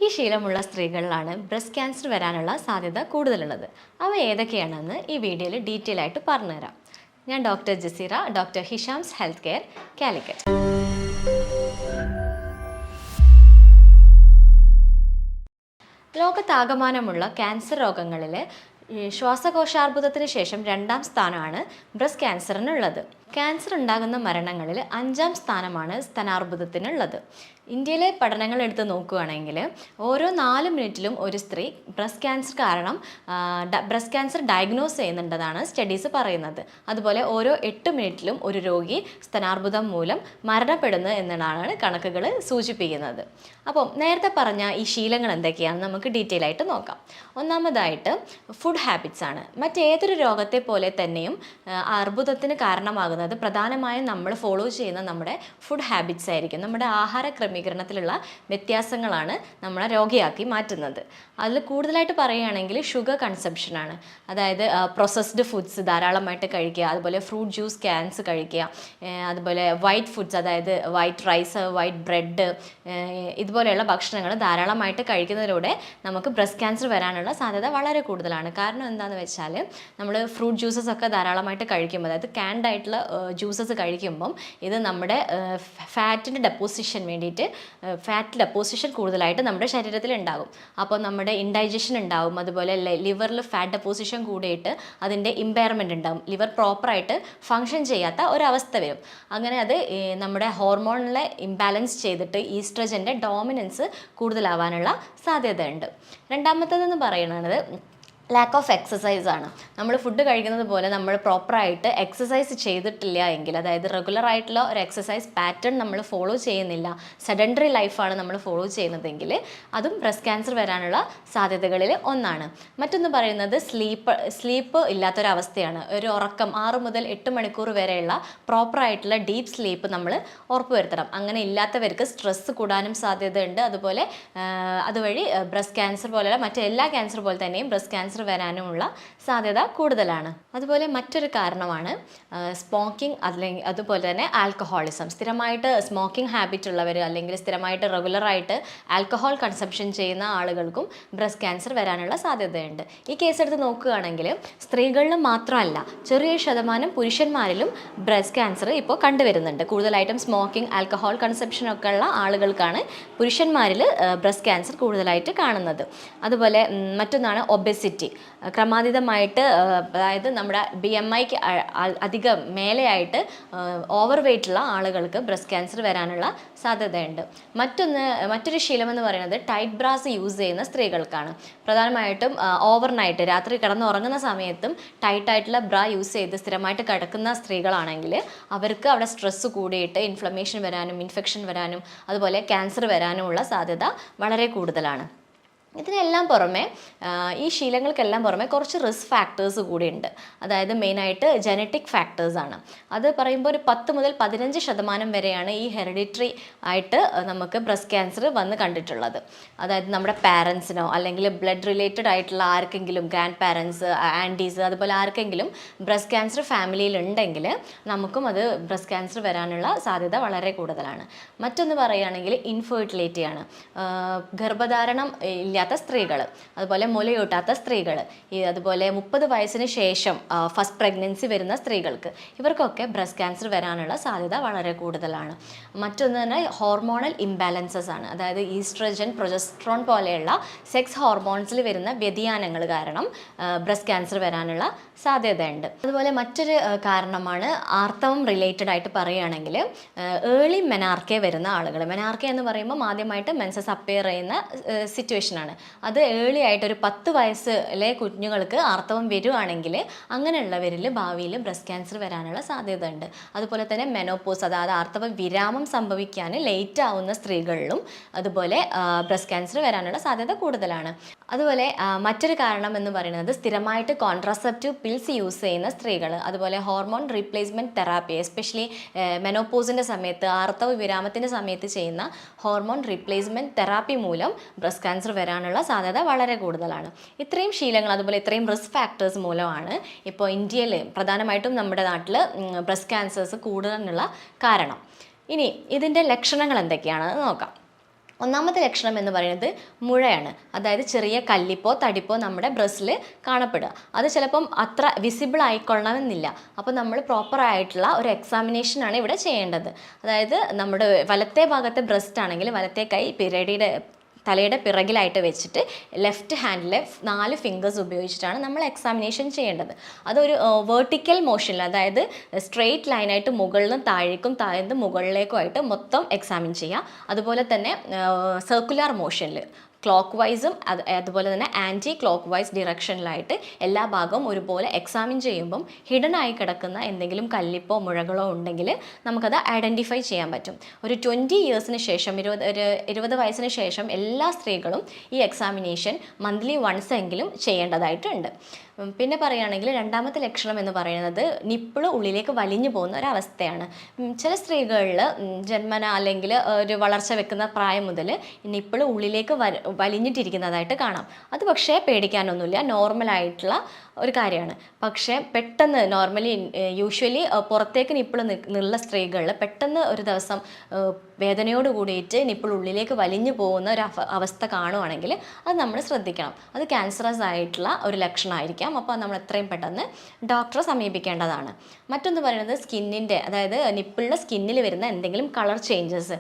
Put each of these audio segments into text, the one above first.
ഈ ശീലമുള്ള സ്ത്രീകളിലാണ് breast cancer വരാനുള്ള സാധ്യത കൂടുതലുള്ളത്. അവ ഏതൊക്കെയാണെന്ന് ഈ വീഡിയോയിൽ ഡീറ്റെയിൽ ആയിട്ട് പറഞ്ഞുതരാം. ഞാൻ doctor Jaseera, doctor Hisham's health care, Calicut. ലോകത്താകമാനമുള്ള ക്യാൻസർ രോഗങ്ങളിൽ ശ്വാസകോശാർബുദത്തിന് ശേഷം 2ാം സ്ഥാനമാണ് ബ്രസ്റ്റ് ക്യാൻസറിനുള്ളത്. ക്യാൻസർ ഉണ്ടാകുന്ന മരണങ്ങളിൽ 5ാം സ്ഥാനമാണ് സ്തനാർബുദത്തിനുള്ളത്. ഇന്ത്യയിലെ പഠനങ്ങൾ എടുത്ത് നോക്കുകയാണെങ്കിൽ ഓരോ 4 മിനിറ്റിലും ഒരു സ്ത്രീ ബ്രസ്റ്റ് ക്യാൻസർ ഡയഗ്നോസ് ചെയ്യുന്നുണ്ടെന്നാണ് സ്റ്റഡീസ് പറയുന്നത്. അതുപോലെ ഓരോ 8 മിനിറ്റിലും ഒരു രോഗി സ്തനാർബുദം മൂലം മരണപ്പെടുന്നു എന്നതാണ് കണക്കുകൾ സൂചിപ്പിക്കുന്നത്. അപ്പം നേരത്തെ പറഞ്ഞ ഈ ശീലങ്ങൾ എന്തൊക്കെയാണെന്ന് നമുക്ക് ഡീറ്റെയിൽ ആയിട്ട് നോക്കാം. ഒന്നാമതായിട്ട് ഫുഡ് ഹാബിറ്റ്സ് ആണ്. മറ്റേതൊരു രോഗത്തെ പോലെ തന്നെയും അർബുദത്തിന് കാരണമാകുന്നത് പ്രധാനമായും നമ്മൾ ഫോളോ ചെയ്യുന്ന നമ്മുടെ ഫുഡ് ഹാബിറ്റ്സ് ആയിരിക്കും. നമ്മുടെ ആഹാര ക്രമീകരണത്തിലുള്ള വ്യത്യാസങ്ങളാണ് നമ്മളെ രോഗിയാക്കി മാറ്റുന്നത്. അതിൽ കൂടുതലായിട്ട് പറയുകയാണെങ്കിൽ ഷുഗർ കൺസംഷനാണ്. അതായത് പ്രോസസ്ഡ് ഫുഡ്സ് ധാരാളമായിട്ട് കഴിക്കുക, അതുപോലെ ഫ്രൂട്ട് ജ്യൂസ് ക്യാൻസ് കഴിക്കുക, അതുപോലെ വൈറ്റ് ഫുഡ്സ്, അതായത് വൈറ്റ് റൈസ്, വൈറ്റ് ബ്രെഡ്, ഇതുപോലെയുള്ള ഭക്ഷണങ്ങൾ ധാരാളമായിട്ട് കഴിക്കുന്നതിലൂടെ നമുക്ക് ബ്രസ്റ്റ് ക്യാൻസർ വരാനുള്ള സാധ്യത വളരെ കൂടുതലാണ്. കാരണം എന്താണെന്ന് വെച്ചാൽ നമ്മൾ ഫ്രൂട്ട് ജ്യൂസസ് ഒക്കെ ധാരാളമായിട്ട് കഴിക്കുമ്പോൾ, അതായത് ക്യാൻഡ് ആയിട്ടുള്ള ജ്യൂസസ് കഴിക്കുമ്പം ഇത് നമ്മുടെ ഫാറ്റ് ഡെപ്പോസിഷൻ കൂടുതലായിട്ട് നമ്മുടെ ശരീരത്തിൽ ഉണ്ടാകും. അപ്പോൾ നമ്മുടെ ഇൻഡൈജഷൻ ഉണ്ടാകും. അതുപോലെ ലിവറിൽ ഫാറ്റ് ഡെപ്പോസിഷൻ കൂടിയിട്ട് അതിൻ്റെ ഇമ്പയർമെൻറ്റ് ഉണ്ടാകും. ലിവർ പ്രോപ്പറായിട്ട് ഫങ്ഷൻ ചെയ്യാത്ത ഒരവസ്ഥ വരും. അങ്ങനെ അത് നമ്മുടെ ഹോർമോണിലെ ഇംബാലൻസ് ചെയ്തിട്ട് ഈസ്ട്രജൻ്റെ ഡോമിനൻസ് കൂടുതലാവാനുള്ള സാധ്യതയുണ്ട്. രണ്ടാമത്തേതെന്ന് പറയുന്നത് ലാക്ക് ഓഫ് എക്സസൈസ് ആണ്. നമ്മൾ ഫുഡ് കഴിക്കുന്നത് പോലെ നമ്മൾ പ്രോപ്പറായിട്ട് എക്സസൈസ് ചെയ്തിട്ടില്ല എങ്കിൽ, അതായത് റെഗുലർ ആയിട്ടുള്ള ഒരു എക്സസൈസ് പാറ്റേൺ നമ്മൾ ഫോളോ ചെയ്യുന്നില്ല, സെഡൻഡറി ലൈഫാണ് നമ്മൾ ഫോളോ ചെയ്യുന്നതെങ്കിൽ അതും ബ്രസ്റ്റ് ക്യാൻസർ വരാനുള്ള സാധ്യതകളിൽ ഒന്നാണ്. മറ്റൊന്ന് പറയുന്നത് സ്ലീപ്പ് ഇല്ലാത്തൊരവസ്ഥയാണ്. ഒരു ഉറക്കം 6 മുതൽ 8 മണിക്കൂർ വരെയുള്ള പ്രോപ്പറായിട്ടുള്ള ഡീപ്പ് സ്ലീപ്പ് നമ്മൾ ഉറപ്പുവരുത്തണം. അങ്ങനെ ഇല്ലാത്തവർക്ക് സ്ട്രെസ്സ് കൂടാനും സാധ്യതയുണ്ട്. അതുപോലെ അതുവഴി ബ്രസ്റ്റ് ക്യാൻസർ പോലെയുള്ള മറ്റെല്ലാ ക്യാൻസർ പോലെ തന്നെയും ബ്രസ്റ്റ് ക്യാൻസർ വരാനുമുള്ള സാധ്യത കൂടുതലാണ്. അതുപോലെ മറ്റൊരു കാരണമാണ് സ്മോക്കിംഗ്, അല്ലെങ്കിൽ അതുപോലെ തന്നെ ആൽക്കഹോളിസം. സ്ഥിരമായിട്ട് സ്മോക്കിംഗ് ഹാബിറ്റ് ഉള്ളവർ, അല്ലെങ്കിൽ സ്ഥിരമായിട്ട് റെഗുലറായിട്ട് ആൽക്കഹോൾ കൺസംഷൻ ചെയ്യുന്ന ആളുകൾക്കും ബ്രസ്റ്റ് ക്യാൻസർ വരാനുള്ള സാധ്യതയുണ്ട്. ഈ കേസ് എടുത്ത് നോക്കുകയാണെങ്കിൽ സ്ത്രീകളിലും മാത്രമല്ല, ചെറിയൊരു ശതമാനം പുരുഷന്മാരിലും ബ്രസ്റ്റ് ക്യാൻസർ ഇപ്പോൾ കണ്ടുവരുന്നുണ്ട്. കൂടുതലായിട്ടും സ്മോക്കിംഗ്, ആൽക്കഹോൾ കൺസംഷനൊക്കെ ഉള്ള ആളുകൾക്കാണ് പുരുഷന്മാരിൽ ബ്രസ്റ്റ് ക്യാൻസർ കൂടുതലായിട്ട് കാണുന്നത്. അതുപോലെ മറ്റൊന്നാണ് ഒബെസിറ്റി. ക്രമാതീതമായിട്ട്, അതായത് നമ്മുടെ BMIക്ക് അധികം മേലെയായിട്ട് ഓവർ വെയ്റ്റുള്ള ആളുകൾക്ക് ബ്രസ്റ്റ് ക്യാൻസർ വരാനുള്ള സാധ്യതയുണ്ട്. മറ്റൊരു ശീലമെന്ന് പറയുന്നത് ടൈറ്റ് ബ്രാസ് യൂസ് ചെയ്യുന്ന സ്ത്രീകൾക്കാണ്. പ്രധാനമായിട്ടും ഓവർനൈറ്റ്, രാത്രി കിടന്നുറങ്ങുന്ന സമയത്തും ടൈറ്റായിട്ടുള്ള ബ്രാ യൂസ് ചെയ്ത് സ്ഥിരമായിട്ട് കിടക്കുന്ന സ്ത്രീകളാണെങ്കിൽ അവർക്ക് അവിടെ സ്ട്രെസ്സ് കൂടിയിട്ട് ഇൻഫ്ലമേഷൻ വരാനും ഇൻഫെക്ഷൻ വരാനും അതുപോലെ ക്യാൻസർ വരാനുമുള്ള സാധ്യത വളരെ കൂടുതലാണ്. ഇതിനെല്ലാം പുറമെ, ഈ ശീലങ്ങൾക്കെല്ലാം പുറമെ കുറച്ച് റിസ്ക് ഫാക്ടേഴ്സ് കൂടിയുണ്ട്. അതായത് മെയിനായിട്ട് ജനറ്റിക് ഫാക്ടേഴ്സാണ്. അത് പറയുമ്പോൾ ഒരു 10 മുതൽ 15% വരെയാണ് ഈ ഹെറിഡിറ്ററി ആയിട്ട് നമുക്ക് ബ്രസ്റ്റ് ക്യാൻസർ വന്ന് കണ്ടിട്ടുള്ളത്. അതായത് നമ്മുടെ പാരൻസിനോ അല്ലെങ്കിൽ ബ്ലഡ് റിലേറ്റഡ് ആയിട്ടുള്ള ആർക്കെങ്കിലും, ഗ്രാൻഡ് പാരൻസ്, ആൻറ്റീസ്, അതുപോലെ ആർക്കെങ്കിലും ബ്രസ്റ്റ് ക്യാൻസർ ഫാമിലിയിൽ ഉണ്ടെങ്കിൽ നമുക്കും അത് ബ്രസ്റ്റ് ക്യാൻസർ വരാനുള്ള സാധ്യത വളരെ കൂടുതലാണ്. മറ്റൊന്ന് പറയുകയാണെങ്കിൽ ഇൻഫെർട്ടിലിറ്റിയാണ്. ഗർഭധാരണം സ്ത്രീകൾ, അതുപോലെ മുലയൂട്ടാത്ത സ്ത്രീകൾ, അതുപോലെ 30 വയസ്സിന് ശേഷം ഫസ്റ്റ് പ്രഗ്നൻസി വരുന്ന സ്ത്രീകൾക്ക്, ഇവർക്കൊക്കെ ബ്രസ്റ്റ് ക്യാൻസർ വരാനുള്ള സാധ്യത വളരെ കൂടുതലാണ്. മറ്റൊന്ന് തന്നെ ഹോർമോണൽ ഇംബാലൻസസ് ആണ്. അതായത് ഈസ്ട്രജൻ, പ്രൊജസ്ട്രോൺ പോലെയുള്ള സെക്സ് ഹോർമോൺസിൽ വരുന്ന വ്യതിയാനങ്ങൾ കാരണം ബ്രസ്റ്റ് ക്യാൻസർ വരാനുള്ള സാധ്യതയുണ്ട്. അതുപോലെ മറ്റൊരു കാരണമാണ് ആർത്തവം റിലേറ്റഡ് ആയിട്ട് പറയുകയാണെങ്കിൽ ഏർലി മെനാർക്കെ വരുന്ന ആളുകൾ. മെനാർക്കെ എന്ന് പറയുമ്പോൾ ആദ്യമായിട്ട് മെൻസസ് അപ്പിയർ ചെയ്യുന്ന സിറ്റുവേഷനാണ്. അത് ഏർലി ആയിട്ട് ഒരു 10 വയസ്സിലെ കുഞ്ഞുങ്ങൾക്ക് ആർത്തവം വരുവാണെങ്കിൽ അങ്ങനെയുള്ളവരിൽ ഭാവിയിൽ ബ്രസ്റ്റ് ക്യാൻസർ വരാനുള്ള സാധ്യത ഉണ്ട്. അതുപോലെ തന്നെ മെനോപോസ്, അതായത് ആർത്തവ വിരാമം സംഭവിക്കാൻ ലേറ്റ് ആവുന്ന സ്ത്രീകളിലും അതുപോലെ ബ്രസ്റ്റ് ക്യാൻസർ വരാനുള്ള സാധ്യത കൂടുതലാണ്. അതുപോലെ മറ്റൊരു കാരണം എന്ന് പറയുന്നത് സ്ഥിരമായിട്ട് കോൺട്രാസെപ്റ്റീവ് പിൽസ് യൂസ് ചെയ്യുന്ന സ്ത്രീകൾ, അതുപോലെ ഹോർമോൺ റീപ്ലേസ്മെൻറ്റ് തെറാപ്പി, എസ്പെഷ്യലി മെനോപോസിൻ്റെ സമയത്ത്, ആർത്തവ വിരാമത്തിൻ്റെ സമയത്ത് ചെയ്യുന്ന ഹോർമോൺ റീപ്ലേസ്മെൻറ്റ് തെറാപ്പി മൂലം ബ്രസ്റ്റ് ക്യാൻസർ വരാനുള്ള സാധ്യത വളരെ കൂടുതലാണ്. ഇത്രയും ശീലങ്ങൾ, അതുപോലെ ഇത്രയും റിസ്ക് ഫാക്ടേഴ്സ് മൂലമാണ് ഇപ്പോൾ ഇന്ത്യയിൽ, പ്രധാനമായിട്ടും നമ്മുടെ നാട്ടിൽ ബ്രസ്റ്റ് ക്യാൻസേഴ്സ് കൂടുതലുള്ള കാരണം. ഇനി ഇതിൻ്റെ ലക്ഷണങ്ങൾ എന്തൊക്കെയാണെന്ന് നോക്കാം. ഒന്നാമത്തെ ലക്ഷണം എന്ന് പറയുന്നത് മുഴയാണ്. അതായത് ചെറിയ കല്ലിപ്പോ തടിപ്പോ നമ്മുടെ ബ്രസ്റ്റിൽ കാണപ്പെടുക. അത് ചിലപ്പം അത്ര വിസിബിൾ ആയിക്കൊള്ളണമെന്നില്ല. അപ്പോൾ നമ്മൾ പ്രോപ്പറായിട്ടുള്ള ഒരു എക്സാമിനേഷനാണ് ഇവിടെ ചെയ്യേണ്ടത്. അതായത് നമ്മുടെ വലത്തെ ഭാഗത്തെ ബ്രസ്റ്റ് ആണെങ്കിൽ വലത്തെ കൈ തലയുടെ പിറകിലായിട്ട് വെച്ചിട്ട് ലെഫ്റ്റ് ഹാൻഡിലെ 4 ഫിംഗേഴ്സ് ഉപയോഗിച്ചിട്ടാണ് നമ്മൾ എക്സാമിനേഷൻ ചെയ്യേണ്ടത്. അതൊരു വേർട്ടിക്കൽ മോഷനിൽ, അതായത് സ്ട്രെയിറ്റ് ലൈനായിട്ട് മുകളിലും താഴേക്കും താഴ്ന്ന് മുകളിലേക്കുമായിട്ട് മൊത്തം എക്സാമിൻ ചെയ്യുക. അതുപോലെ തന്നെ സർക്കുലർ മോഷനിൽ ക്ലോക്ക് വൈസും അതുപോലെ തന്നെ ആൻറ്റി ക്ലോക്ക് വൈസ് ഡിറക്ഷനിലായിട്ട് എല്ലാ ഭാഗവും ഒരുപോലെ എക്സാമിൻ ചെയ്യുമ്പം ഹിഡൻ ആയി കിടക്കുന്ന എന്തെങ്കിലും കല്ലിപ്പോ മുഴകളോ ഉണ്ടെങ്കിൽ നമുക്കത് ഐഡൻറ്റിഫൈ ചെയ്യാൻ പറ്റും. ഒരു 20 ഇയേഴ്സിന് ശേഷം 20 വയസ്സിന് ശേഷം എല്ലാ സ്ത്രീകളും ഈ എക്സാമിനേഷൻ മന്ത്ലി വൺസ് എങ്കിലും ചെയ്യേണ്ടതായിട്ടുണ്ട്. പിന്നെ പറയുകയാണെങ്കിൽ രണ്ടാമത്തെ ലക്ഷണം എന്ന് പറയുന്നത് നിപ്പിൾ ഉള്ളിലേക്ക് വലിഞ്ഞു പോകുന്ന ഒരവസ്ഥയാണ്. ചില സ്ത്രീകളിൽ ജന്മന അല്ലെങ്കിൽ ഒരു വളർച്ച വെക്കുന്ന പ്രായം മുതൽ നിപ്പിൾ ഉള്ളിലേക്ക് വലിഞ്ഞിട്ടിരിക്കുന്നതായിട്ട് കാണാം. അത് പക്ഷേ പേടിക്കാനൊന്നുമില്ല, നോർമലായിട്ടുള്ള ഒരു കാര്യമാണ്. പക്ഷേ പെട്ടെന്ന് യൂഷ്വലി പുറത്തേക്ക് നിപ്പിൾ നിന്നുള്ള സ്ത്രീകളിൽ പെട്ടെന്ന് ഒരു ദിവസം വേദനയോട് കൂടിയിട്ട് നിപ്പിൾ ഉള്ളിലേക്ക് വലിഞ്ഞു പോകുന്ന ഒരു അവസ്ഥ കാണുവാണെങ്കിൽ അത് നമ്മൾ ശ്രദ്ധിക്കണം. അത് ക്യാൻസറസ് ആയിട്ടുള്ള ഒരു ലക്ഷണമായിരിക്കാം. അപ്പോൾ നമ്മൾ എത്രയും പെട്ടെന്ന് ഡോക്ടറെ സമീപിക്കേണ്ടതാണ്. മറ്റൊന്ന് പറയുന്നത് സ്കിന്നിൻ്റെ, അതായത് നിപ്പിളിൻ്റെ സ്കിന്നിൽ വരുന്ന എന്തെങ്കിലും കളർ ചേഞ്ചസ്,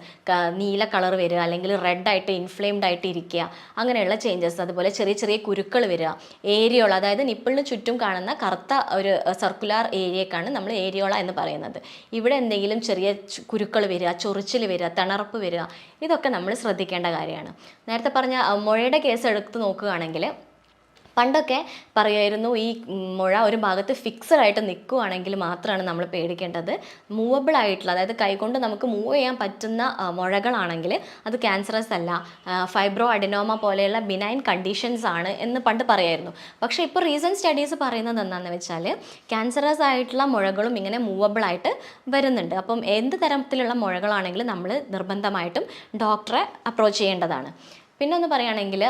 നീല കളർ വരിക അല്ലെങ്കിൽ റെഡായിട്ട് ഇൻഫ്ലെയിംഡ് ആയിട്ട് ഇരിക്കുക, അങ്ങനെയുള്ള ചേഞ്ചസ്. അതുപോലെ ചെറിയ ചെറിയ കുരുക്കൾ വരിക, ഏരിയോള, അതായത് നിപ്പിളിന് ചുറ്റും കാണുന്ന കറുത്ത ഒരു സർക്കുലാർ ഏരിയക്കാണ് നമ്മൾ ഏരിയോള എന്ന് പറയുന്നത്. ഇവിടെ എന്തെങ്കിലും ചെറിയ കുരുക്കൾ വരിക, ചൊറിച്ചിൽ വരിക, തിണർപ്പ് വരിക, ഇതൊക്കെ നമ്മൾ ശ്രദ്ധിക്കേണ്ട കാര്യമാണ്. നേരത്തെ പറഞ്ഞ മുഴയുടെ കേസ് എടുത്ത് നോക്കുകയാണെങ്കിൽ പണ്ടൊക്കെ പറയുമായിരുന്നു ഈ മുഴ ഒരു ഭാഗത്ത് ഫിക്സഡ് ആയിട്ട് നിൽക്കുകയാണെങ്കിൽ മാത്രമാണ് നമ്മൾ പേടിക്കേണ്ടത്. മൂവബിൾ ആയിട്ടുള്ള, അതായത് കൈകൊണ്ട് നമുക്ക് മൂവ് ചെയ്യാൻ പറ്റുന്ന മുഴകളാണെങ്കിൽ അത് ക്യാൻസറസ് അല്ല, ഫൈബ്രോ അഡിനോമ പോലെയുള്ള ബിനൈൻ കണ്ടീഷൻസ് ആണ് എന്ന് പണ്ട് പറയായിരുന്നു. പക്ഷേ ഇപ്പോൾ റീസെൻറ്റ് സ്റ്റഡീസ് പറയുന്നത് എന്താണെന്ന് വെച്ചാൽ ക്യാൻസറസ് ആയിട്ടുള്ള മുഴകളും ഇങ്ങനെ മൂവബിൾ ആയിട്ട് വരുന്നുണ്ട്. അപ്പം എന്ത് തരത്തിലുള്ള മുഴകളാണെങ്കിലും നമ്മൾ നിർബന്ധമായിട്ടും ഡോക്ടറെ അപ്രോച്ച് ചെയ്യേണ്ടതാണ്. പിന്നെ ഒന്ന് പറയുകയാണെങ്കിൽ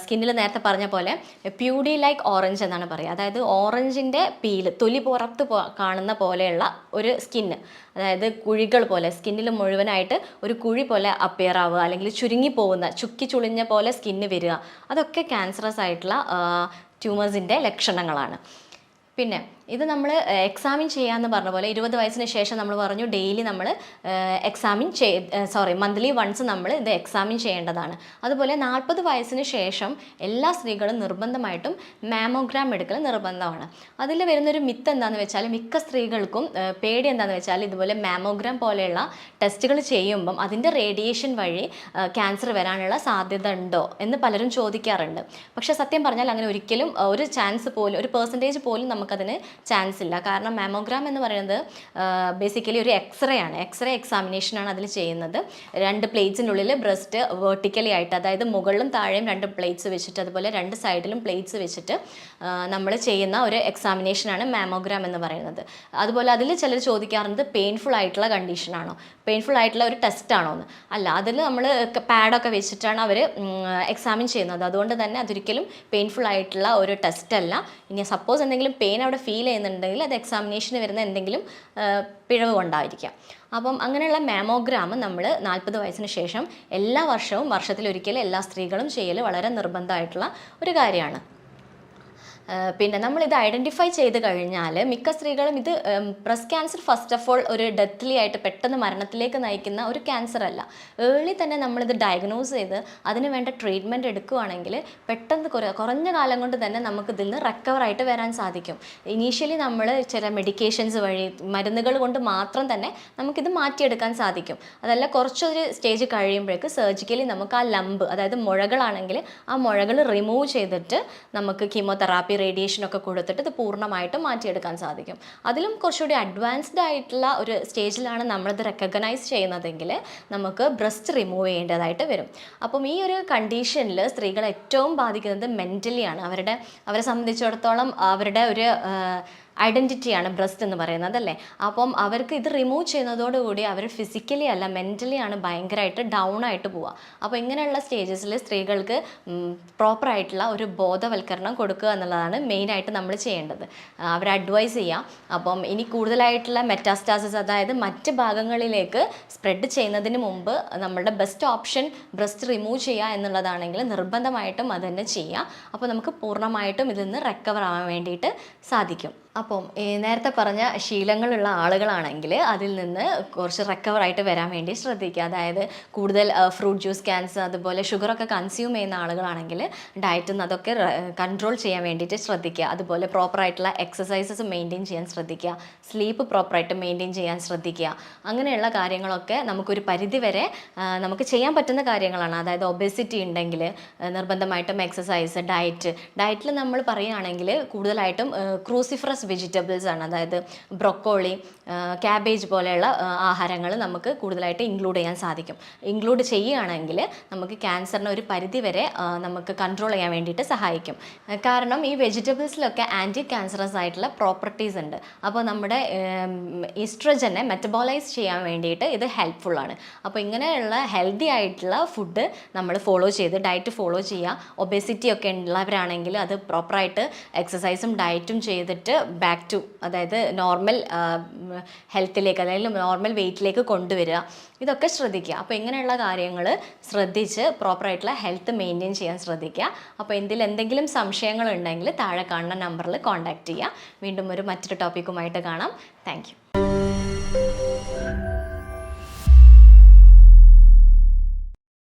സ്കിന്നിൽ നേരത്തെ പറഞ്ഞ പോലെ പ്യൂഡി ലൈക്ക് ഓറഞ്ച് എന്നാണ് പറയുക. അതായത് ഓറഞ്ചിൻ്റെ തൊലി പുറത്ത് കാണുന്ന പോലെയുള്ള ഒരു സ്കിന്ന്, അതായത് കുഴികൾ പോലെ സ്കിന്നിൽ മുഴുവനായിട്ട് ഒരു കുഴി പോലെ അപ്പിയർ ആവുക, അല്ലെങ്കിൽ ചുരുങ്ങി പോകുന്ന ചുക്കി ചുളിഞ്ഞ പോലെ സ്കിന്ന് വരിക, അതൊക്കെ ക്യാൻസറസ് ആയിട്ടുള്ള ട്യൂമേഴ്സിൻ്റെ ലക്ഷണങ്ങളാണ്. പിന്നെ ഇത് നമ്മൾ എക്സാമിൻ ചെയ്യാമെന്ന് പറഞ്ഞ പോലെ 20 വയസ്സിന് ശേഷം നമ്മൾ പറഞ്ഞു ഡെയിലി നമ്മൾ മന്ത്ലി വൺസ് നമ്മൾ ഇത് എക്സാമിൻ ചെയ്യേണ്ടതാണ്. അതുപോലെ 40 വയസ്സിന് ശേഷം എല്ലാ സ്ത്രീകളും നിർബന്ധമായിട്ടും മാമോഗ്രാം എടുക്കൽ നിർബന്ധമാണ്. അതിൽ വരുന്നൊരു മിത്ത് എന്താണെന്ന് വെച്ചാൽ മിക്ക സ്ത്രീകൾക്കും പേടി എന്താണെന്ന് വെച്ചാൽ ഇതുപോലെ മാമോഗ്രാം പോലെയുള്ള ടെസ്റ്റുകൾ ചെയ്യുമ്പം അതിൻ്റെ റേഡിയേഷൻ വഴി ക്യാൻസർ വരാനുള്ള സാധ്യത ഉണ്ടോ എന്ന് പലരും ചോദിക്കാറുണ്ട്. പക്ഷേ സത്യം പറഞ്ഞാൽ അങ്ങനെ ഒരിക്കലും ഒരു ചാൻസ് പോലും, ഒരു പെർസെൻറ്റേജ് പോലും നമുക്കതിന് ചാൻസ് ഇല്ല. കാരണം മാമോഗ്രാം എന്ന് പറയുന്നത് ബേസിക്കലി ഒരു എക്സ്റേ എക്സാമിനേഷനാണ് അതിൽ ചെയ്യുന്നത്. 2 പ്ലേറ്റ്സിൻ്റെ ഉള്ളിൽ ബ്രസ്റ്റ് വേർട്ടിക്കലി ആയിട്ട്, അതായത് മുകളിലും താഴെയും 2 പ്ലേറ്റ്സ് വെച്ചിട്ട് അതുപോലെ 2 സൈഡിലും പ്ലേറ്റ്സ് വെച്ചിട്ട് നമ്മൾ ചെയ്യുന്ന ഒരു എക്സാമിനേഷനാണ് മാമോഗ്രാം എന്ന് പറയുന്നത്. അതുപോലെ അതിൽ ചിലർ ചോദിക്കാറുണ്ട് പെയിൻഫുൾ ആയിട്ടുള്ള കണ്ടീഷനാണോ, പെയിൻഫുൾ ആയിട്ടുള്ള ഒരു ടെസ്റ്റ് ആണോ എന്ന്. അല്ല, അതിൽ നമ്മൾ പാഡൊക്കെ വെച്ചിട്ടാണ് അവർ എക്സാമിൻ ചെയ്യുന്നത്. അതുകൊണ്ട് തന്നെ അതൊരിക്കലും പെയിൻഫുൾ ആയിട്ടുള്ള ഒരു ടെസ്റ്റ് അല്ല. ഇനി സപ്പോസ് എന്തെങ്കിലും പെയിൻ അവിടെ ഫീൽ ചെയ്യുന്നുണ്ടെങ്കിൽ അത് എക്സാമിനേഷന് വരുന്ന എന്തെങ്കിലും പിഴവ് കൊണ്ടായിരിക്കാം. അപ്പം അങ്ങനെയുള്ള മാമോഗ്രാം നമ്മൾ 40 വയസ്സിന് ശേഷം എല്ലാ വർഷവും വർഷത്തിലൊരിക്കൽ എല്ലാ സ്ത്രീകളും ചെയ്യൽ വളരെ നിർബന്ധമായിട്ടുള്ള ഒരു കാര്യമാണ്. പിന്നെ നമ്മളിത് ഐഡൻറ്റിഫൈ ചെയ്ത് കഴിഞ്ഞാൽ മിക്ക സ്ത്രീകളും ഇത് breast cancer first of all ഒരു ഡെത്ത്ലി ആയിട്ട് പെട്ടെന്ന് മരണത്തിലേക്ക് നയിക്കുന്ന ഒരു ക്യാൻസർ അല്ല. ഏർലി തന്നെ നമ്മളിത് ഡയഗ്നോസ് ചെയ്ത് അതിന് വേണ്ട ട്രീറ്റ്മെൻറ്റ് എടുക്കുകയാണെങ്കിൽ പെട്ടെന്ന് കുറഞ്ഞ കാലം കൊണ്ട് തന്നെ നമുക്ക് ഇതിൽ നിന്ന് റിക്കവറായിട്ട് വരാൻ സാധിക്കും. ഇനീഷ്യലി നമ്മൾ ചില മെഡിക്കേഷൻസ് വഴി മരുന്നുകൾ കൊണ്ട് മാത്രം തന്നെ നമുക്കിത് മാറ്റിയെടുക്കാൻ സാധിക്കും. അതല്ല കുറച്ചൊരു സ്റ്റേജ് കഴിയുമ്പോഴേക്ക് സർജിക്കലി നമുക്ക് ആ ലംബ്, അതായത് മുഴകളാണെങ്കിൽ ആ മുഴകൾ റിമൂവ് ചെയ്തിട്ട് നമുക്ക് കീമോതെറാപ്പി റേഡിയേഷനൊക്കെ കൊടുത്തിട്ട് ഇത് പൂർണ്ണമായിട്ടും മാറ്റിയെടുക്കാൻ സാധിക്കും. അതിലും കുറച്ചുകൂടി അഡ്വാൻസ്ഡ് ആയിട്ടുള്ള ഒരു സ്റ്റേജിലാണ് നമ്മളിത് റെക്കഗ്നൈസ് ചെയ്യുന്നതെങ്കിൽ നമുക്ക് ബ്രസ്റ്റ് റിമൂവ് ചെയ്യേണ്ടതായിട്ട് വരും. അപ്പം ഈ ഒരു കണ്ടീഷനിൽ സ്ത്രീകളെ ഏറ്റവും ബാധിക്കുന്നത് മെൻ്റലിയാണ്. അവരെ സംബന്ധിച്ചിടത്തോളം അവരുടെ ഒരു ഐഡൻറ്റിറ്റിയാണ് ബ്രസ്റ്റ് എന്ന് പറയുന്നത് അല്ലേ. അപ്പം അവർക്ക് ഇത് റിമൂവ് ചെയ്യുന്നതോടുകൂടി അവർ ഫിസിക്കലി അല്ല മെൻ്റലി ആണ് ഭയങ്കരമായിട്ട് ഡൗൺ ആയിട്ട് പോവുക. അപ്പോൾ ഇങ്ങനെയുള്ള സ്റ്റേജസിൽ സ്ത്രീകൾക്ക് പ്രോപ്പറായിട്ടുള്ള ഒരു ബോധവൽക്കരണം കൊടുക്കുക എന്നുള്ളതാണ് മെയിനായിട്ട് നമ്മൾ ചെയ്യേണ്ടത്. അവരെ അഡ്വൈസ് ചെയ്യാം. അപ്പം ഇനി കൂടുതലായിട്ടുള്ള മെറ്റാസ്റ്റാസിസ്, അതായത് മറ്റ് ഭാഗങ്ങളിലേക്ക് സ്പ്രെഡ് ചെയ്യുന്നതിന് മുമ്പ് നമ്മളുടെ ബെസ്റ്റ് ഓപ്ഷൻ ബ്രസ്റ്റ് റിമൂവ് ചെയ്യുക എന്നുള്ളതാണെങ്കിൽ നിർബന്ധമായിട്ടും അത് തന്നെ ചെയ്യുക. അപ്പോൾ നമുക്ക് പൂർണ്ണമായിട്ടും ഇതിൽ നിന്ന് റിക്കവർ ആവാൻ വേണ്ടിയിട്ട് സാധിക്കും. അപ്പം നേരത്തെ പറഞ്ഞ ശീലങ്ങളുള്ള ആളുകളാണെങ്കിൽ അതിൽ നിന്ന് കുറച്ച് റിക്കവറായിട്ട് വരാൻ വേണ്ടി ശ്രദ്ധിക്കുക. അതായത് കൂടുതൽ ഫ്രൂട്ട് ജ്യൂസ് ക്യാൻസ് അതുപോലെ ഷുഗറൊക്കെ കൺസ്യൂം ചെയ്യുന്ന ആളുകളാണെങ്കിൽ ഡയറ്റിൽ നിന്ന് അതൊക്കെ കൺട്രോൾ ചെയ്യാൻ വേണ്ടിയിട്ട് ശ്രദ്ധിക്കുക. അതുപോലെ പ്രോപ്പറായിട്ടുള്ള എക്സസൈസസ് മെയിൻറ്റെയിൻ ചെയ്യാൻ ശ്രദ്ധിക്കുക. സ്ലീപ്പ് പ്രോപ്പറായിട്ട് മെയിൻറ്റെയിൻ ചെയ്യാൻ ശ്രദ്ധിക്കുക. അങ്ങനെയുള്ള കാര്യങ്ങളൊക്കെ നമുക്കൊരു പരിധി വരെ നമുക്ക് ചെയ്യാൻ പറ്റുന്ന കാര്യങ്ങളാണ്. അതായത് ഒബേസിറ്റി ഉണ്ടെങ്കിൽ നിർബന്ധമായിട്ടും എക്സസൈസ്, ഡയറ്റിൽ നമ്മൾ പറയുകയാണെങ്കിൽ കൂടുതലായിട്ടും ക്രൂസിഫറസ് വെജിറ്റബിൾസ് ആണ്. അതായത് ബ്രൊക്കോളി, ക്യാബേജ് പോലെയുള്ള ആഹാരങ്ങൾ നമുക്ക് കൂടുതലായിട്ട് ഇൻക്ലൂഡ് ചെയ്യാൻ സാധിക്കും. ഇൻക്ലൂഡ് ചെയ്യുകയാണെങ്കിൽ നമുക്ക് ക്യാൻസറിനെ ഒരു പരിധി വരെ നമുക്ക് കൺട്രോൾ ചെയ്യാൻ വേണ്ടിയിട്ട് സഹായിക്കും. കാരണം ഈ വെജിറ്റബിൾസിലൊക്കെ ആൻറ്റി ക്യാൻസറസ് ആയിട്ടുള്ള പ്രോപ്പർട്ടീസ് ഉണ്ട്. അപ്പോൾ നമ്മുടെ ഈസ്ട്രജനെ മെറ്റബോളൈസ് ചെയ്യാൻ വേണ്ടിയിട്ട് ഇത് ഹെൽപ്ഫുള്ളാണ്. അപ്പോൾ ഇങ്ങനെയുള്ള ഹെൽത്തി ആയിട്ടുള്ള ഫുഡ് നമ്മൾ ഫോളോ ചെയ്ത് ഡയറ്റ് ഫോളോ ചെയ്യുക. ഒബേസിറ്റി ഒക്കെ ഉള്ളവരാണെങ്കിൽ അത് പ്രോപ്പറായിട്ട് എക്സസൈസും ഡയറ്റും ചെയ്തിട്ട് ബാക്ക് ടു, അതായത് നോർമൽ ഹെൽത്തിലേക്ക്, അതായത് നോർമൽ വെയ്റ്റിലേക്ക് കൊണ്ടുവരിക. ഇതൊക്കെ ശ്രദ്ധിക്കുക. അപ്പോൾ ഇങ്ങനെയുള്ള കാര്യങ്ങൾ ശ്രദ്ധിച്ച് പ്രോപ്പറായിട്ടുള്ള ഹെൽത്ത് മെയിൻറ്റെയിൻ ചെയ്യാൻ ശ്രദ്ധിക്കുക. അപ്പോൾ എന്തെങ്കിലും സംശയങ്ങളുണ്ടെങ്കിൽ താഴെ കാണുന്ന നമ്പറിൽ കോൺടാക്റ്റ് ചെയ്യുക. വീണ്ടും മറ്റൊരു ടോപ്പിക്കുമായിട്ട് കാണാം. Thank you.